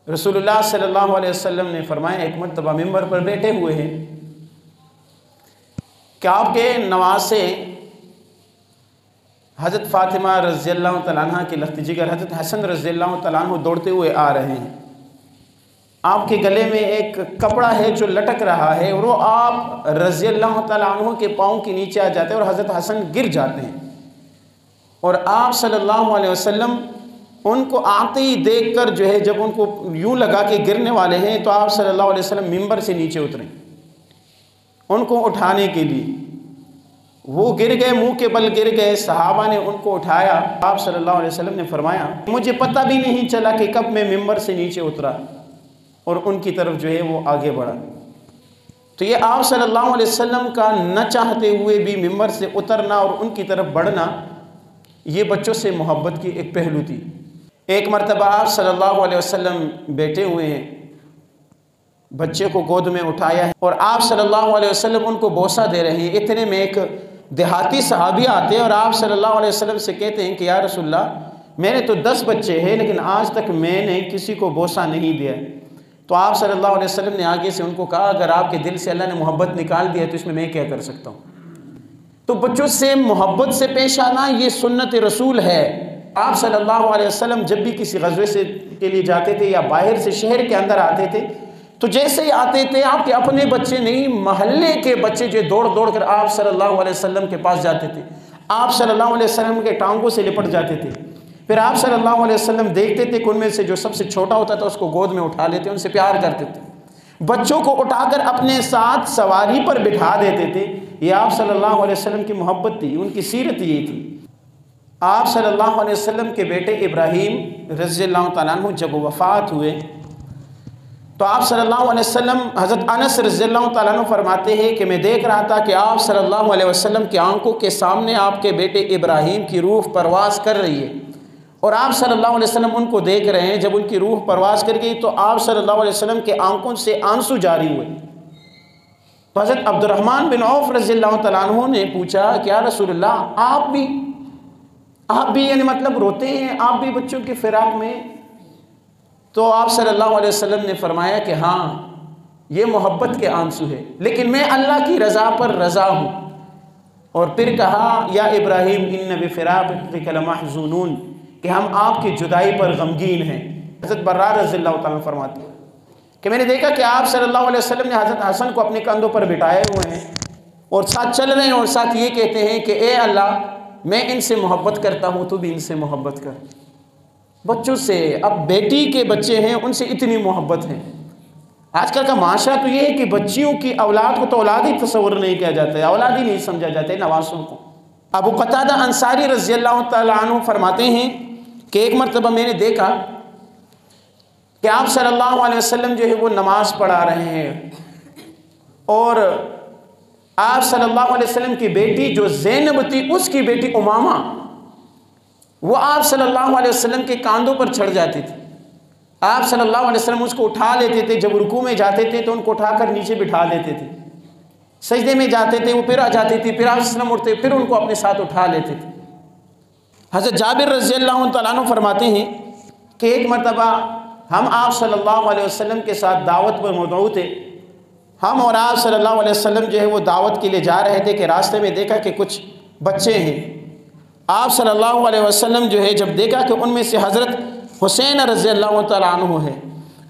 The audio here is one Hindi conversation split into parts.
रसूलुल्लाह सल्लल्लाहु अलैहि वसल्लम ने फरमाया, एक मरतबा मिंबर पर बैठे हुए हैं कि आपके नवासे हज़रत फ़ातिमा रज़ियल्लाहु तआला अन्हा के लख्त जिगर हज़रत हसन रज़ियल्लाहु तआला अन्हु दौड़ते हुए आ रहे हैं। आपके गले में एक कपड़ा है जो लटक रहा है और वो आप रज़ियल्लाहु तआला अन्हु के पाँव के नीचे आ जाते हैं और हज़रत हसन गिर जाते हैं। और आप सल्लल्लाहु अलैहि वसल्लम उनको आते ही देखकर जो है, जब उनको यूं लगा कि गिरने वाले हैं, तो आप सल्लल्लाहु अलैहि वसल्लम मिंबर से नीचे उतरे उनको उठाने के लिए। वो गिर गए, मुंह के बल गिर गए। सहाबा ने उनको उठाया। आप सल्लल्लाहु अलैहि वसल्लम ने फरमाया, मुझे पता भी नहीं चला कि कब मैं मिंबर से नीचे उतरा और उनकी तरफ जो है वो आगे बढ़ा। तो ये आप सल्लल्लाहु अलैहि वसल्लम का न चाहते हुए भी मिंबर से उतरना और उनकी तरफ बढ़ना, ये बच्चों से मोहब्बत की एक पहलू थी। एक मरतबा आप सल्लल्लाहु अलैहि वसल्लम बैठे हुए हैं, बच्चे को गोद में उठाया है और आप सल्लल्लाहु अलैहि वसल्लम उनको बोसा दे रहे हैं। इतने में एक देहाती सहाबी आते हैं और आप सल्लल्लाहु अलैहि वसल्लम से कहते हैं कि या रसूलल्लाह, मेरे तो 10 बच्चे हैं लेकिन आज तक मैंने किसी को बोसा नहीं दिया। तो आप सल्लल्लाहु अलैहि वसल्लम ने आगे से उनको कहा, अगर आपके दिल से अल्लाह ने मोहब्बत निकाल दिया तो इसमें मैं क्या कर सकता हूँ। तो बच्चों से मोहब्बत से पेश आना ये सुन्नत रसूल है। आप सल्लल्लाहु अलैहि वसल्लम जब भी किसी गज़वे से के लिए जाते थे या बाहर से शहर के अंदर आते थे, तो जैसे ही आते थे, आपके अपने बच्चे नहीं, महल्ले के बच्चे जो दौड़ दौड़ कर आप सल्लल्लाहु अलैहि वसल्लम के पास जाते थे। आप सल्लल्लाहु अलैहि वसल्लम के टांगों से लिपट जाते थे। फिर आप सल्लल्लाहु अलैहि वसल्लम देखते थे कि उनमें से जो सबसे छोटा होता था उसको गोद में उठा लेते, उनसे प्यार करते थे। बच्चों को उठाकर अपने साथ सवारी पर बिठा देते थे। ये आप सल्लल्लाहु अलैहि वसल्लम की मोहब्बत थी, उनकी सीरत ये थी। आप सल्लल्लाहु अलैहि वसल्लम के बेटे इब्राहीम रज़ियल्लाहु तआला अन्हु जब वफ़ात हुए, तो आप सल्लल्लाहु अलैहि वसल्लम, हज़रत अनस रज़ियल्लाहु तआला अन्हु फरमाते हैं कि मैं देख रहा था कि आप सल्लल्लाहु अलैहि वसल्लम की आंखों के सामने आपके बेटे इब्राहीम की रूह परवास कर रही है और आप सल्लल्लाहु अलैहि वसल्लम उनको देख रहे हैं। जब उनकी रूह परवास कर गई तो आप सल्लल्लाहु अलैहि वसल्लम के आंखों से आंसू जारी हुए। तो हज़रत अब्दुर्रहमान बिन औफ रज़ियल्लाहु तआला अन्हु ने पूछा, क्या रसूलल्लाह, आप भी यानी मतलब रोते हैं, आप भी बच्चों के फिराक में? तो आप सल्लल्लाहु अलैहि वसल्लम ने फरमाया कि हाँ, ये मोहब्बत के आंसू है, लेकिन मैं अल्लाह की रज़ा पर रज़ा हूँ। और फिर कहा, या इब्राहीम इन्न बिफ़िराक़िका लमहज़ूनून, कि हम आपकी जुदाई पर गमगीन हैं। हज़रत बर्रा रज़ियल्लाहु तआला फरमाते हैं कि मैंने देखा कि आप सल्लल्लाहु अलैहि वसल्लम ने हज़रत हसन को अपने कंधों पर बिठाए हुए हैं और साथ चल रहे हैं और साथ ये कहते हैं कि ए अल्लाह, मैं इनसे मोहब्बत करता हूँ, तू भी इनसे मोहब्बत कर। बच्चों से, अब बेटी के बच्चे हैं उनसे इतनी मोहब्बत है। आजकल का माशरा तो ये है कि बच्चियों की औलाद को तो औलाद ही तस्वर नहीं किया जाता है, औलाद ही नहीं समझा जाता है, नवासों को। अबू क़तादा अंसारी रज़ियल्लाहु तआला अन्हु फरमाते हैं कि एक मरतबा मैंने देखा कि आप सल्लल्लाहु अलैहि वसल्लम जो है वो नमाज पढ़ा रहे हैं और आप सल्लल्लाहु अलैहि वसल्लम की बेटी जो ज़ैनब थी, उसकी बेटी उमामा, वो आप सल्लल्लाहु अलैहि वसल्लम के कांधों पर चढ़ जाती थी। आप सल्लल्लाहु अलैहि वसल्लम उसको उठा लेते थे। जब रुकू में जाते थे तो उनको उठाकर नीचे बिठा देते थे। सजदे में जाते थे वो फिर आ जाती थी, फिर आप वसल्लम उठते, फिर उनको अपने साथ उठा लेते थे। हज़रत जाबिर रज़ियल्लाहु तआला अन्हु फरमाते हैं कि एक मरतबा हम आप सल्लल्लाहु अलैहि वसल्लम के साथ दावत पर मौजूद थे। हम और आप सल्लल्लाहु अलैहि वसल्लम जो है वो दावत के लिए जा रहे थे कि रास्ते में देखा कि कुछ बच्चे हैं। आप सल्लल्लाहु अलैहि वसल्लम जो है जब देखा कि उनमें से हज़रत हुसैन रज़ियल्लाहु तआला अन्हु है,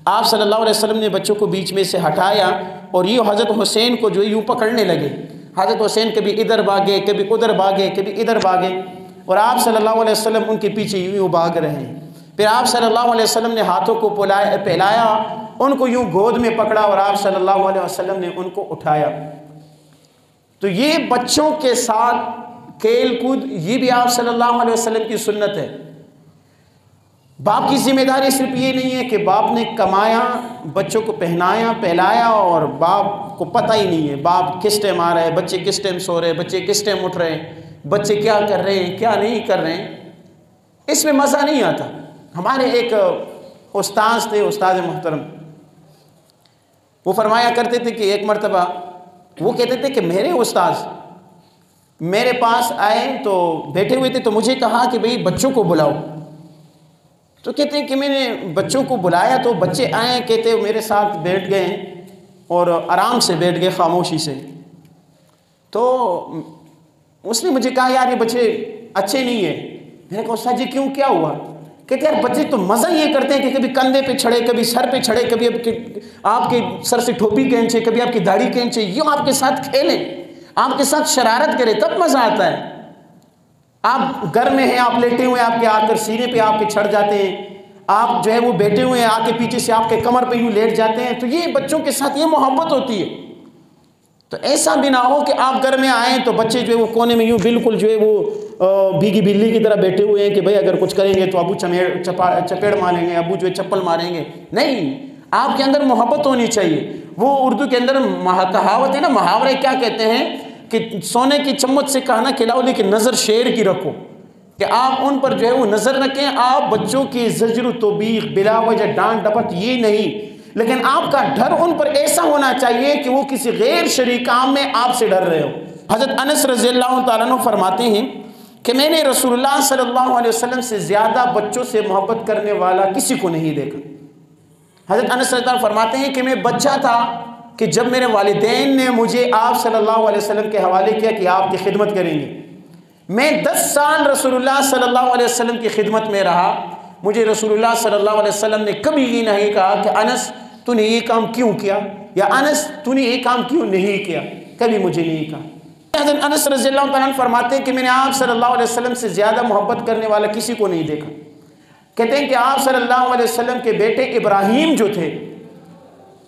आप सल्लल्लाहु अलैहि वसल्लम ने बच्चों को बीच में से हटाया और ये हज़रत हुसैन को जो यूँ पकड़ने लगे। हज़रत हुसैन कभी इधर भागे, कभी उधर भागे, कभी इधर भागे और आप सल्लल्लाहु अलैहि वसल्लम उनके पीछे यूँ भाग रहे हैं। फिर आप सल्लल्लाहु अलैहि वसल्लम ने हाथों को फैलाया, उनको यूँ गोद में पकड़ा और आप सल्लल्लाहु अलैहि वसल्लम ने उनको उठाया। तो ये बच्चों के साथ खेल कूद, ये भी आप सल्लल्लाहु अलैहि वसल्लम की सुन्नत है। बाप की जिम्मेदारी सिर्फ ये नहीं है कि बाप ने कमाया, बच्चों को पहनाया पहलाया और बाप को पता ही नहीं है बाप किस टाइम आ रहा है, बच्चे किस टाइम सो रहे हैं, बच्चे किस टाइम उठ रहे हैं, बच्चे क्या कर रहे हैं क्या नहीं कर रहे हैं, इसमें मज़ा नहीं आता। हमारे एक उस्ताद थे, उस्ताद मोहतरम, वो फरमाया करते थे कि एक मरतबा वो कहते थे कि मेरे उस्ताद मेरे पास आए तो बैठे हुए थे, तो मुझे कहा कि भाई बच्चों को बुलाओ। तो कहते हैं कि मैंने बच्चों को बुलाया तो बच्चे आए, कहते मेरे साथ बैठ गए और आराम से बैठ गए खामोशी से। तो उसने मुझे कहा यार ये बच्चे अच्छे नहीं है। मैंने कहा उस्ताद जी क्यों, क्या हुआ? कहते यार बच्चे तो मज़ा ये करते हैं कि कभी कंधे पे चढ़े, कभी सर पे चढ़े, कभी आपके सर से टोपी खींचे, कभी आपकी दाढ़ी खींचे, यूँ आपके साथ खेलें, आपके साथ शरारत करें, तब मज़ा आता है। आप घर में हैं, आप लेटे हुए, आपके आकर सीने पे आपके चढ़ जाते हैं, आप जो है वो बैठे हुए हैं, आके पीछे से आपके कमर पे यूँ लेट जाते हैं। तो ये बच्चों के साथ ये मोहब्बत होती है। तो ऐसा भी ना हो कि आप घर में आएँ तो बच्चे जो है वो कोने में यूँ बिल्कुल जो है वो भीगी बिल्ली की तरह बैठे हुए हैं कि भाई अगर कुछ करेंगे तो अबू चपेड़ मारेंगे, अबू जो है चप्पल मारेंगे। नहीं, आपके अंदर मोहब्बत होनी चाहिए। वो उर्दू के अंदर कहावत है ना, मुहावरे क्या कहते हैं कि सोने की चम्मच से कहना खिलाओ लेकिन नज़र शेर की रखो, कि आप उन पर जो है वो नज़र रखें। आप बच्चों की ज़जर तौबीख बिला वजह डांट डपट ये नहीं, लेकिन आपका डर उन पर ऐसा होना चाहिए कि वो किसी गैर शरीक काम में आपसे डर रहे हो। हज़रत अनस रज़ियल्लाहु ताला अन्हु फरमाते हैं कि मैंने रसूलुल्लाह सल्लल्लाहु अलैहि वसल्लम से ज़्यादा बच्चों से मोहब्बत करने वाला किसी को नहीं देखा। हज़रत अनस रज़ियल्लाहु अन्हु फरमाते हैं कि मैं बच्चा था कि जब मेरे वालिदैन ने मुझे आप सल्लल्लाहु अलैहि वसल्लम के हवाले किया कि आपकी खिदमत करेंगे, मैं 10 साल रसूलुल्लाह सल्लल्लाहु अलैहि वसल्लम की खिदमत में रहा। मुझे रसूलुल्लाह सल्लल्लाहु अलैहि वसल्लम ने कभी ये नहीं कहा कि अनस तूने ये काम क्यों किया, या अनस तूने ये काम क्यों नहीं किया, कभी मुझे नहीं कहा। हज़रत अनस रज़ियल्लाहु ताला अन्हु फरमाते हैं कि मैंने आप सल्लल्लाहु अलैहि वसल्लम से ज़्यादा मोहब्बत करने वाला किसी को नहीं देखा। कहते हैं कि आप सल्लल्लाहु अलैहि वसल्लम के बेटे इब्राहीम जो थे,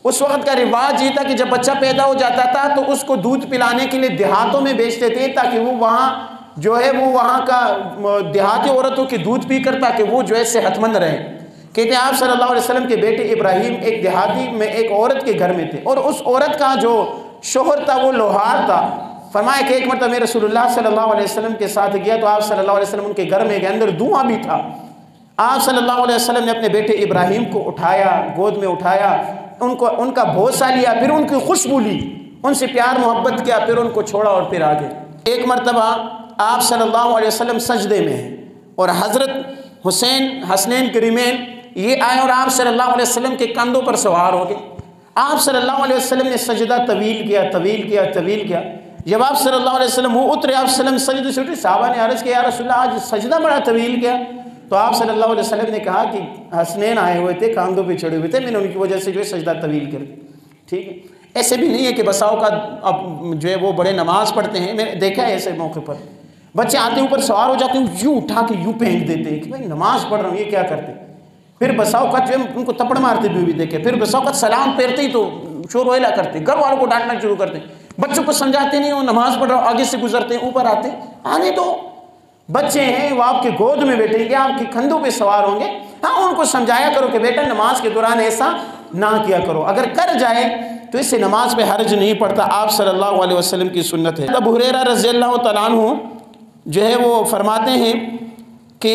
उस वक़्त का रिवाज ये था कि जब बच्चा पैदा हो जाता था तो उसको दूध पिलाने के लिए देहातों में बेचते थे, ताकि वो वहाँ जो है वो वहाँ का देहाती औरतों के दूध पी कर ताकि वो जो है सेहतमंद रहे। कहते हैं आप सल्लल्लाहु अलैहि वसल्लम के बेटे इब्राहीम एक देहाती में एक औरत के घर में थे, और उस औरत का जो शोहर था वो लोहार था। फरमाया कि एक मरतबा मैं रसूलुल्लाह सल्लल्लाहु अलैहि वसल्लम के साथ गया तो आप सल्लल्लाहु अलैहि वसल्लम उनके घर में गए, अंदर धुआं भी था। आप सल्लल्लाहु अलैहि वसल्लम ने अपने बेटे इब्राहीम को उठाया, गोद में उठाया, उनका भोसा लिया, फिर उनकी खुशबू ली, उनसे प्यार मोहब्बत किया, फिर उनको छोड़ा और फिर आगे। एक मरतबा आप सल्लल्लाहु अलैहि वसल्लम सजदे में हैं और हज़रत हुसैन हसनैन करीमैन ये आए और आप सल्लल्लाहु अलैहि वसल्लम के कंधों पर सवार हो गए। आप सल्लल्लाहु अलैहि वसल्लम ने सजदा तवील किया, तवील किया, तवील किया। जब आप सल्लल्लाहु अलैहि वसल्लम वो उतरे, आप सल्लम सजदे से उठे, साहबा ने अर्ज़ किया या रसूलल्लाह आज सजदा बड़ा तवील किया। तो आप सल्लल्लाहु अलैहि वसल्लम ने कहा कि हसनैन आए हुए थे, कांधों पे चढ़े हुए थे, मैंने उनकी वजह से जो है सजदा तवील कर दिया। ठीक है, ऐसे भी नहीं है कि बसाओं का अब जो है वो बड़े नमाज पढ़ते हैं। मैंने देखा है ऐसे मौके पर बच्चे आते ऊपर सवार हो जाते हैं, यूँ उठा के यूँ फेंक देते हैं कि भाई नमाज पढ़ रहा हूँ, ये क्या करते। फिर बसाओं का जो है उनको थप्पड़ मारते हुए भी देखे, फिर बसाओं का सलाम फेरते ही तो शोर वहेला करते, घर वालों को डांटना शुरू करते, बच्चों को समझाते नहीं, वो नमाज पढ़ रहा हो, आगे से गुजरते हैं, ऊपर आते, आने दो, बच्चे हैं वो आपके गोद में बैठेंगे, आपके कंधों पे सवार होंगे। हाँ, उनको समझाया करो कि बेटा नमाज के दौरान ऐसा ना किया करो, अगर कर जाए तो इससे नमाज पे हर्ज नहीं पड़ता। आप सल्लल्लाहु अलैहि वसल्लम की सुन्नत है। अबू हुरैरा रज़ियल्लाहु तआला अन्हु जो है वो फरमाते हैं कि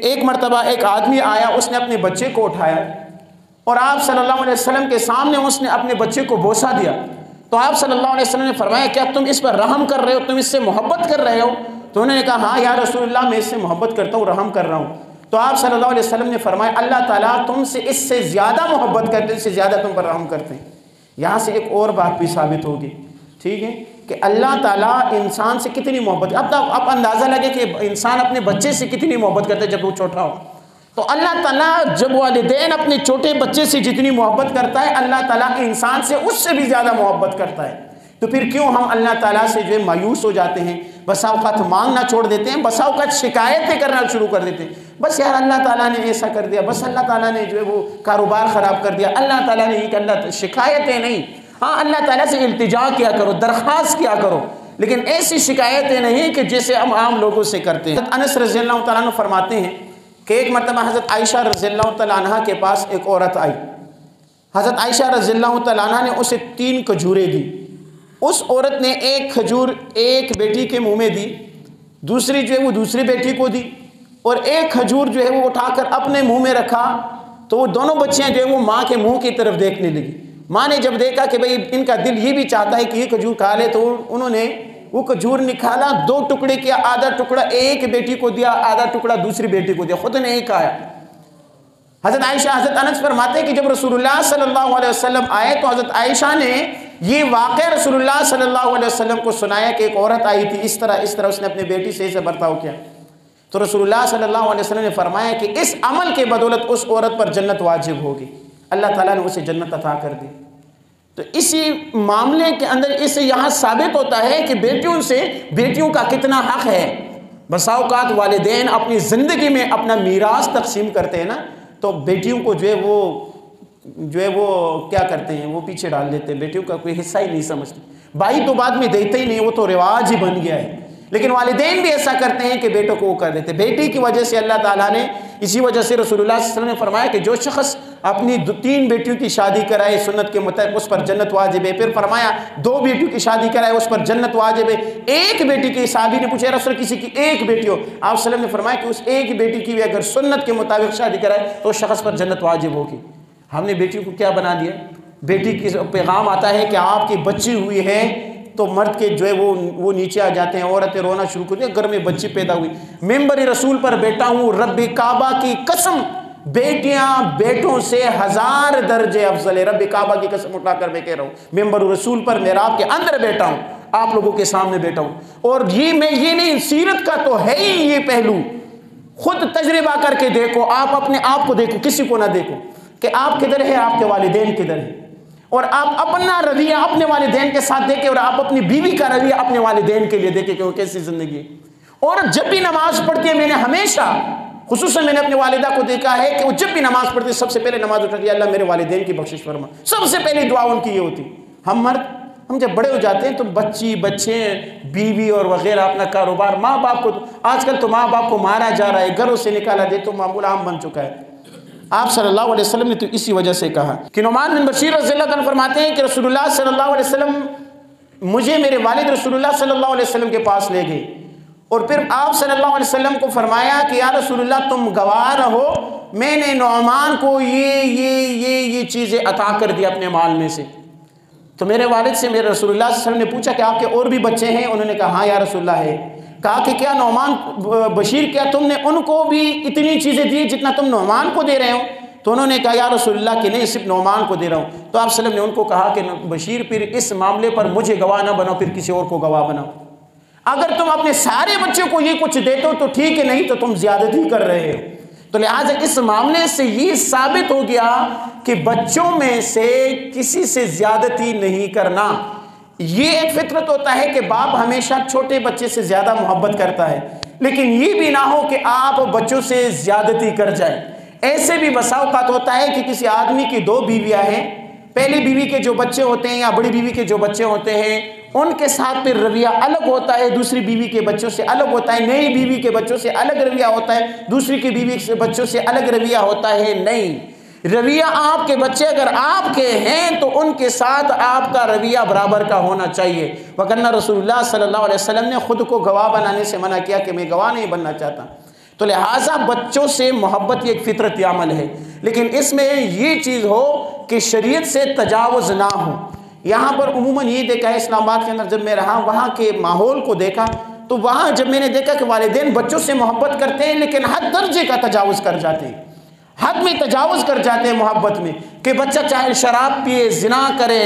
एक मरतबा एक आदमी आया, उसने अपने बच्चे को उठाया और आप सल्लल्लाहु अलैहि वसल्लम के सामने उसने अपने बच्चे को बोसा दिया। तो आप सल्लल्लाहु अलैहि वसल्लम ने फरमाया क्या तुम इस पर रहम कर रहे हो, तुम इससे मोहब्बत कर रहे हो? तो उन्होंने कहा हाँ या रसूलुल्लाह मैं इससे मोहब्बत करता हूँ, रहम कर रहा हूँ। तो आप सल्लल्लाहु अलैहि वसल्लम ने फरमाया अल्लाह ताला तुमसे इससे ज़्यादा मोहब्बत करते हैं, इससे ज़्यादा तुम पर रहम करते हैं। यहाँ से एक और बात भी साबित होगी, ठीक है, कि अल्लाह ताला इंसान से कितनी मोहब्बत। अब अंदाज़ा लगे कि इंसान अपने बच्चे से कितनी मोहब्बत करता है जब वो छोटा हो। तो अल्लाह ताला जब वालिदैन अपने छोटे बच्चे से जितनी मोहब्बत करता है, अल्लाह ताला इंसान से उससे भी ज़्यादा मोहब्बत करता है। तो फिर क्यों हम अल्लाह ताला से जो है मायूस हो जाते हैं, बसा औक़ात मांगना छोड़ देते हैं, बसा औक़ात शिकायतें करना शुरू कर देते हैं। बस यार अल्लाह ताला ने ऐसा कर दिया, बस अल्लाह ताला ने जो है वो कारोबार ख़राब कर दिया, अल्लाह ताला ने ये कर दिया। शिकायतें नहीं, हाँ अल्लाह ताला से इल्तिजा किया करो, दरख्वास्त किया करो, लेकिन ऐसी शिकायतें नहीं कि जैसे हम आम लोगों से करते हैं। अनस रज़ियल्लाहु तआला अन्हु फरमाते हैं कि एक मरतबा हज़रत आयशा रज़ियल्लाहु तआला अन्हा के पास एक औरत आई। हज़रत आयशा रज़ियल्लाहु तआला अन्हा ने उसे 3 खजूरें दी। उस औरत ने एक खजूर एक बेटी के मुंह में दी, दूसरी जो है वो दूसरी बेटी को दी, और एक खजूर जो है वो उठाकर अपने मुंह में रखा। तो वो दोनों बच्चियां जो है वो माँ के मुंह की तरफ देखने लगी। माँ ने जब देखा कि भाई इनका दिल ये भी चाहता है कि ये खजूर खा ले, तो उन्होंने वो खजूर निकाला, 2 टुकड़े किया, आधा टुकड़ा एक बेटी को दिया, आधा टुकड़ा दूसरी बेटी को दिया, खुद ने एक खाया। हज़रत आयशा, हज़रत अनस फरमाते हैं कि जब रसूलुल्लाह सल्लल्लाहु अलैहि वसल्लम आए तो हज़रत आयशा ने ये वाक़या रसूलुल्लाह सल्लल्लाहु अलैहि वसल्लम को सुनाया कि एक औरत आई थी, इस तरह उसने अपनी बेटी से ऐसे बर्ताव किया। तो रसूलुल्लाह सल्लल्लाहु अलैहि वसल्लम ने फरमाया कि इस अमल के बदौलत उस औरत पर जन्नत वाजिब होगी, अल्लाह ताला ने उसे जन्नत अता कर दी। तो इसी मामले के अंदर इससे यहाँ साबित होता है कि बेटियों का कितना हक़ है। बसा औक़ात वालिदैन अपनी ज़िंदगी में अपना मीरास तकसीम करते हैं ना, तो बेटियों को जो है वो क्या करते हैं, वो पीछे डाल देते हैं, बेटियों का कोई हिस्सा ही नहीं समझते। भाई तो बाद में देते ही नहीं, वो तो रिवाज ही बन गया है। लेकिन वालिदैन भी ऐसा करते हैं कि बेटों को वो कर देते। बेटी की वजह से अल्लाह ताला ने, इसी वजह से रसूलुल्लाह सल्लल्लाहु अलैहि वसल्लम ने फरमाया कि जो शख्स अपनी 3 बेटियों की शादी कराए सुन्नत के मुताबिक उस पर जन्नत वाजिब है। फिर फरमाया 2 बेटियों की शादी कराए उस पर जन्नत वाजिब है। 1 बेटी की, साहबी ने पूछा रसूल किसी की 1 बेटी हो, आप सल्लल्लाहु अलैहि वसल्लम ने फरमाया कि उस 1 बेटी की भी अगर सुन्नत के मुताबिक शादी कराए तो उस शख्स पर जन्नत वाजिब होगी। हमने बेटियों को क्या बना दिया? बेटी की पैगाम आता है कि आपकी बच्ची हुई है तो मर्द के जो है वो नीचे आ जाते हैं, औरतें रोना शुरू करती हैं, घर में बच्ची पैदा हुई, मेंबर रसूल पर बेटा हूँ, रब्बी काबा की कसम बेटियां बेटों से 1000 दर्जे अफजल है। रब्बी काबा की कसम उठाकर मैं कह रहा हूँ, मेंबर रसूल पर मेराब के अंदर बैठा हूँ, आप लोगों के सामने बैठा हूँ। और ये नहीं, सीरत का तो है ही ये पहलू। खुद तजर्बा करके देखो, आप अपने आप को देखो, किसी को ना देखो कि आप किधर है, आपके वालिदैन किधर है, और आप अपना रवैया अपने वालिदैन के साथ देखें और आप अपनी बीवी का रवैया अपने वालिदैन के लिए देखें कि वो कैसी जिंदगी है। और जब भी नमाज पढ़ती है, मैंने हमेशा खुसूसन मैंने अपनी वालिदा को देखा है कि वो जब भी नमाज पढ़ती है सबसे पहले नमाज उठाती है, अल्लाह मेरे वालिदैन की बख्शिश फरमा, सबसे पहली दुआ उनकी ये होती। हम मर्द, हम जब बड़े हो जाते हैं तो बच्चे बीवी और वगैरह अपना कारोबार, माँ बाप को आजकल तो माँ बाप को मारा जा रहा है, घरों से निकाला दे तो मामूल आम बन चुका है। आप सल्लल्लाहु अलैहि वसल्लम ने तो इसी वजह से कहा कि नुमान बिन बशीर रज़ियल्लाहु अन्हु फरमाते हैं कि रसूलुल्लाह सल्लल्लाहु अलैहि वसल्लम मुझे मेरे वालिद रसूलुल्लाह सल्लल्लाहु अलैहि वसल्लम के पास ले गए और फिर आप सल्लल्लाहु अलैहि वसल्लम को फरमाया कि या रसूलुल्लाह तुम गवाह रहो, मैंने नुमान को ये चीज़ें अता कर दी अपने माल में से। तो मेरे वालिद से मेरे रसूलुल्लाह सल्लल्लाहु अलैहि वसल्लम ने पूछा कि आपके और भी बच्चे हैं? उन्होंने कहा हाँ या रसूलुल्लाह है। कहा कि क्या नुमान बशीर, क्या तुमने उनको भी इतनी चीज़ें दी जितना तुम नुमान को दे रहे हो? तो उन्होंने कहा या रसूलुल्लाह कि नहीं, सिर्फ नुमान को दे रहा हूँ। तो आप सल्लल्लाहु अलैहि वसल्लम ने उनको कहा कि बशीर फिर इस मामले पर मुझे गवाह ना बनाओ, फिर किसी और को गवाह बनाओ। अगर तुम अपने सारे बच्चों को ये कुछ देते हो तो ठीक है, नहीं तो तुम ज्यादती कर रहे हो। तो लिहाजा इस मामले से ये साबित हो गया कि बच्चों में से किसी से ज्यादती नहीं करना। ये एक फितरत होता है कि बाप हमेशा छोटे बच्चे से ज्यादा मोहब्बत करता है, लेकिन ये भी ना हो कि आप बच्चों से ज्यादती कर जाए। ऐसे भी बसा औक़ात होता है कि किसी आदमी की 2 बीवियां हैं, पहली बीवी के जो बच्चे होते हैं या बड़ी बीवी के जो बच्चे होते हैं उनके साथ फिर रवैया अलग होता है, दूसरी बीवी के बच्चों से अलग होता है। नई बीवी के बच्चों से अलग रवैया होता है, दूसरी की बीवी के बच्चों से अलग रवैया होता है। नहीं, रवैया आपके बच्चे अगर आपके हैं तो उनके साथ आपका रवैया बराबर का होना चाहिए। वगरना रसूलुल्लाह सल्लल्लाहु अलैहि वसल्लम ने खुद को गवाह बनाने से मना किया कि मैं गवाह नहीं बनना चाहता। तो लिहाजा बच्चों से मोहब्बत एक फितरती अमल है, लेकिन इसमें ये चीज़ हो कि शरीयत से तजावुज़ ना हो। यहाँ पर उमूमन ये देखा है, इस्लामाबाद के अंदर जब मैं रहा वहाँ के माहौल को देखा तो वहाँ जब मैंने देखा कि वालिदैन बच्चों से मोहब्बत करते हैं लेकिन हद दर्जे का तजावुज़ कर जाते हैं, हद में तजावुज़ कर जाते हैं मोहब्बत में, कि बच्चा चाहे शराब पिए, जिना करे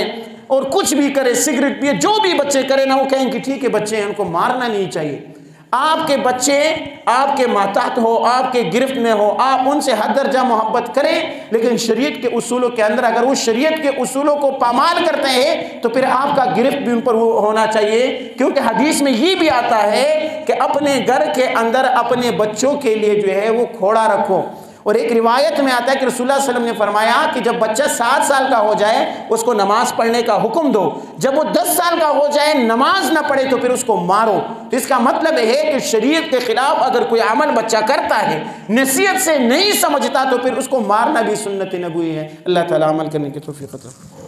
और कुछ भी करे, सिगरेट पिए, जो भी बच्चे करें ना, वो कहें कि ठीक है बच्चे हैं, उनको मारना नहीं चाहिए। आपके बच्चे आपके मातहत हो, आपके गिरफ्त में हो, आप उनसे हद दर्जा मोहब्बत करें, लेकिन शरीयत के उसूलों के अंदर अगर वो शरीयत के उसूलों को पामाल करते हैं तो फिर आपका गिरफ्त भी उन पर होना चाहिए। क्योंकि हदीस में ये भी आता है कि अपने घर के अंदर अपने बच्चों के लिए जो है वो खोड़ा रखो। और एक रिवायत में आता है कि रसूलुल्लाह सल्लल्लाहु अलैहि वसल्लम ने फरमाया कि जब बच्चा 7 साल का हो जाए उसको नमाज पढ़ने का हुक्म दो, जब वो 10 साल का हो जाए नमाज ना पढ़े तो फिर उसको मारो। तो इसका मतलब है कि शरीयत के खिलाफ अगर कोई अमल बच्चा करता है, नसीहत से नहीं समझता, तो फिर उसको मारना भी सुन्नत नबवी है। अल्लाह ताला अमल करने की तौफीक अता फरमाए।